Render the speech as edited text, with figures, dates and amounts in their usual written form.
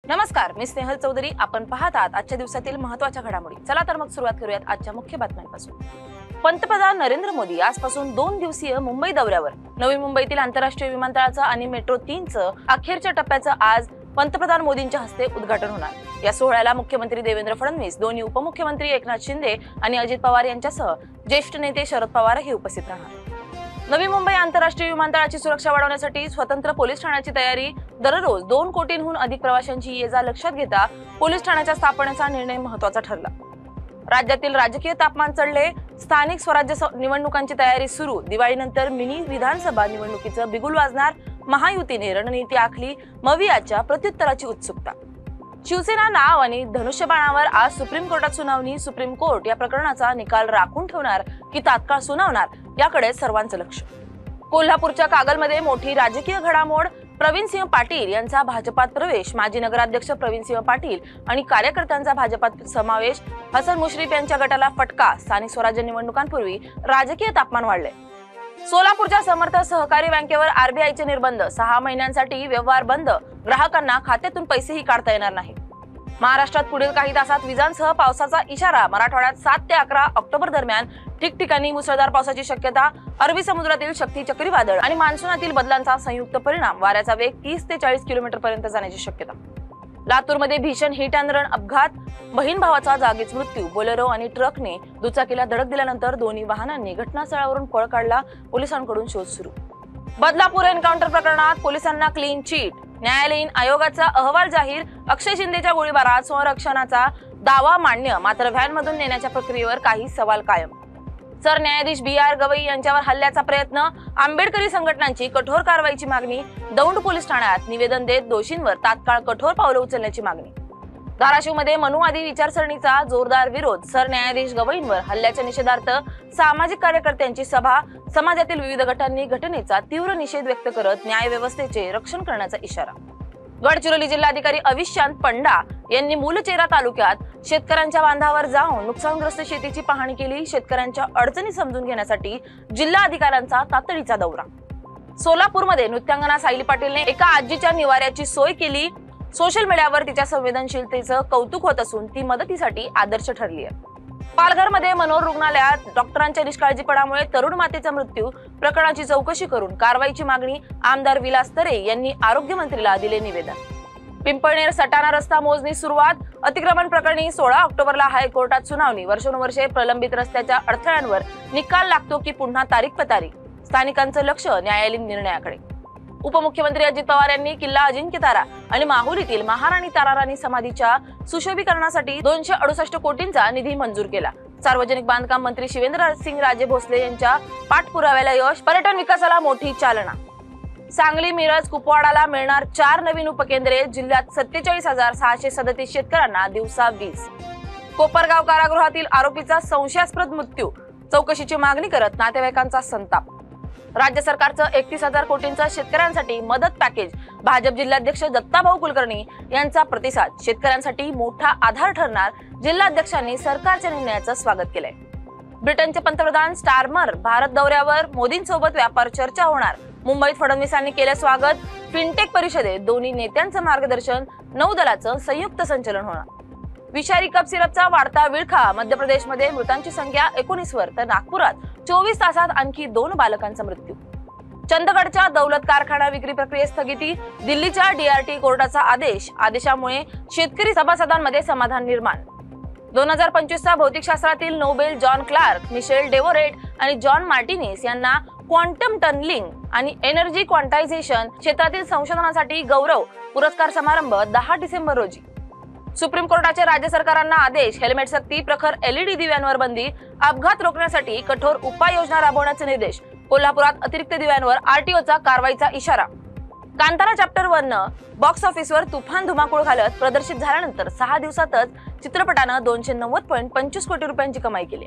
नमस्कार, मी स्नेहल चौधरी. आपण पाहत आहात आजच्या दिवसातील महत्त्वाच्या घडामोडी. चला तर मग सुरुवात करूयात आजच्या मुख्य बातम्यांपासून. पंतप्रधान नरेंद्र मोदी आजपासून 2 दिवसीय मुंबई दौऱ्यावर. नवी मुंबईतील आंतरराष्ट्रीय विमानतळाचं आणि मेट्रो 3चं अखेरच्या टप्प्याचं आज पंतप्रधान मोदींच्या हस्ते उद्घाटन होणार. या सोहळ्याला मुख्यमंत्री देवेंद्र फडणवीस, दोन्ही उपमुख्यमंत्री एकनाथ शिंदे आणि अजित पवार यांच्यासह ज्येष्ठ नेते शरद पवारही उपस्थित राहणार. नवी मुंबई आंतरराष्ट्रीय विमानतळाची सुरक्षा वाढवण्यासाठी स्वतंत्र पोलीस ठाण्याची तयारी. दररोज 2 कोटींहून अधिक प्रवाशांची ये-जा लक्षात घेता पोलीस ठाण्याच्या स्थापनेचा निर्णय महत्त्वाचा ठरला. राज्यातील राजकीय तापमान चढले. स्थानिक स्वराज्य निवडणुकांची तयारी सुरू. दिवाळीनंतर मिनी विधानसभा निवडणुकीचं बिगुल वाजणार. महायुतीने रणनीती आखली. मवियाच्या प्रत्युत्तराची उत्सुकता. शिवसेना नाव आणि धनुष्यबाणावर आज सुप्रीम कोर्टात सुनावणी. सुप्रीम कोर्ट या प्रकरणाचा निकाल राखून ठेवणार की तात्काळ सुनावणार याकडे सर्वांचं लक्ष. कोल्हापूरच्या कागलमध्ये मोठी राजकीय घडामोड. प्रवीणसिंह पाटील यांचा भाजपात प्रवेश. माजी नगराध्यक्ष प्रवीणसिंह पाटील आणि कार्यकर्त्यांचा भाजपात समावेश. हसन मुश्रीफ यांच्या गटाला फटका. स्थानिक स्वराज्य निवडणुकांपूर्वी राजकीय तापमान वाढले. सोलापूरच्या समर्थ सहकारी बँकेवर आरबीआयचे निर्बंध. 6 महिन्यांसाठी व्यवहार बंद. ग्राहकांना खात्यातून पैसेही काढता येणार नाही. महाराष्ट्रात पुढील काही तासात विजांसह पावसाचा इशारा. मराठवाड्यात 7 ते 11 ऑक्टोबर दरम्यान ठिकठिकाणी मुसळधार पावसाची शक्यता. अरबी समुद्रातील शक्ती चक्रीवादळ आणि मान्सूनातील बदलांचा संयुक्त परिणाम. वाऱ्याचा वेग 30 ते 40 किलोमीटर पर्यंत जाण्याची शक्यता. लातूरमध्ये भीषण हिट अँड रन अपघात. बहीण भावाचा जागीच मृत्यू. बोलेरो आणि ट्रकने दुचाकीला धडक दिल्यानंतर दोन्ही वाहनांनी घटनास्थळावरून पळ काढला. पोलिसांकडून शोध सुरू. बदलापूर एन्काउंटर प्रकरणात पोलिसांना क्लीन चिट. न्यायालयीन आयोगाचा अहवाल जाहीर. अक्षय शिंदेच्या गोळीबारात संरक्षणाचा दावा मान्य. मात्र व्हॅनमधून नेण्याच्या प्रक्रियेवर काही सवाल कायम. सरन्यायाधीश BR गवई यांच्यावर हल्ल्याचा प्रयत्न. आंबेडकरी संघटनांची कठोर कारवाईची मागणी. दौंड पोलीस ठाण्यात निवेदन देत दोषींवर तात्काळ कठोर पावलं उचलण्याची मागणी. धाराशिवमध्ये मनुवादी विचारसरणीचा जोरदार विरोध. सरन्यायाधीश गवईंवर हल्ल्याच्या निषेधार्थ सामाजिक कार्यकर्त्यांची सभा. समाजातील विविध गटांनी घटनेचा तीव्र निषेध व्यक्त करत न्यायव्यवस्थेचे रक्षण करण्याचा इशारा. गडचिरोली जिल्हाधिकारी अविशांत पंडा यांनी मुलचेरा तालुक्यात शेतकऱ्यांच्या बांधावर जाऊन नुकसानग्रस्त शेतीची पाहणी केली. शेतकऱ्यांच्या अडचणी समजून घेण्यासाठी जिल्हा अधिकाऱ्यांचा तातडीचा दौरा. सोलापूरमध्ये नृत्यांगना सायली पाटीलने एका आजीच्या निवाऱ्याची सोय केली. सोशल मीडियावर तिच्या संवेदनशीलतेचं कौतुक होत असून ती मदतीसाठी आदर्श ठरली आहे. पालघरमध्ये मनोर रुग्णालयात डॉक्टरांच्या निष्काळजीपणामुळे तरुण मातेचा मृत्यू. प्रकरणाची चौकशी करून कारवाईची मागणी. आमदार विलास तरे यांनी आरोग्यमंत्रीला दिले निवेदन. पिंपळनेर सटाणा रस्ता मोजणी सुरुवात. अतिक्रमण प्रकरणी 16 ऑक्टोबरला हायकोर्टात सुनावणी. वर्षानुवर्षे प्रलंबित रस्त्याच्या अडथळ्यांवर निकाल लागतो की पुन्हा तारीख पे तारीख. स्थानिकांचं लक्ष न्यायालयीन निर्णयाकडे. उपमुख्यमंत्री अजित पवार यांनी किल्ला अजिंक्यतारा आणि माहुलीतील महाराणी ताराराणी समाधीच्या सुशोभीकरणासाठी 268 कोटींचा निधी मंजूर केला. सार्वजनिक बांधकाम मंत्री शिवेंद्रसिंग राजे भोसले यांच्या पाठपुराव्याला यश. पर्यटन विकासाला मोठी चालना. सांगली, मिरज, कुपवाडाला मिळणार 4 नवीन उपकेंद्रे. जिल्ह्यात 47,637 शेतकऱ्यांना दिवसा वीज. कोपरगाव कारागृहातील आरोपीचा संशयास्पद मृत्यू. चौकशीची मागणी करत नातेवाईकांचा संताप. राज्य सरकारचं 31,000 कोटींचं शेतकऱ्यांसाठी मदत पॅकेज. भाजप जिल्हाध्यक्ष दत्ताभाऊ कुलकर्णी यांचा प्रतिसाद. शेतकऱ्यांसाठी मोठा आधार ठरणार. जिल्हाध्यक्षांनी सरकारच्या निर्णयाचं स्वागत केलंय. ब्रिटनचे पंतप्रधान स्टारमर भारत दौऱ्यावर. मोदींसोबत व्यापार चर्चा होणार. मुंबईत फडणवीसांनी केलं स्वागत. फिनटेक परिषदेत दोन्ही नेत्यांचं मार्गदर्शन. नौदलाचं संयुक्त संचलन होणार. विषारी कप सिरपचा वाढता विळखा. मध्य प्रदेशमध्ये मृतांची संख्या 19 वर तर नागपुरात 24 तासात आणखी 2 बालकांचा मृत्यू. चंदगडच्या दौलत कारखाना विक्री प्रक्रियेत स्थगिती. दिल्लीच्या DRT कोर्टाचा आदेश. आदेशामुळे शेतकरी सभासदांमध्ये समाधान निर्माण. 2025चा भौतिकशास्त्रातील नोबेल जॉन क्लार्क, मिशेल डेवोरेट आणि जॉन मार्टिनेस यांना क्वांटम टनलिंग आणि एनर्जी क्वांटायझेशन क्षेत्रातील संशोधनासाठी गौरव पुरस्कार समारंभ 10 डिसेंबर रोजी. सुप्रीम कोर्टाचे राज्य सरकारांना आदेश. हेल्मेट सक्ती. प्रखर LED दिव्यांवर बंदी. अपघात रोखण्यासाठी कठोर उपाययोजना राबवण्याचे निर्देश. कोल्हापुरात अतिरिक्त दिव्यांवर RTOचा कारवाईचा इशारा. कांतारा चॅप्टर 1 बॉक्स ऑफिसवर तुफान धुमाकूळ घालत प्रदर्शित झाल्यानंतर 6 दिवसातच चित्रपटानं 290.25 कोटी रुपयांची कमाई केली.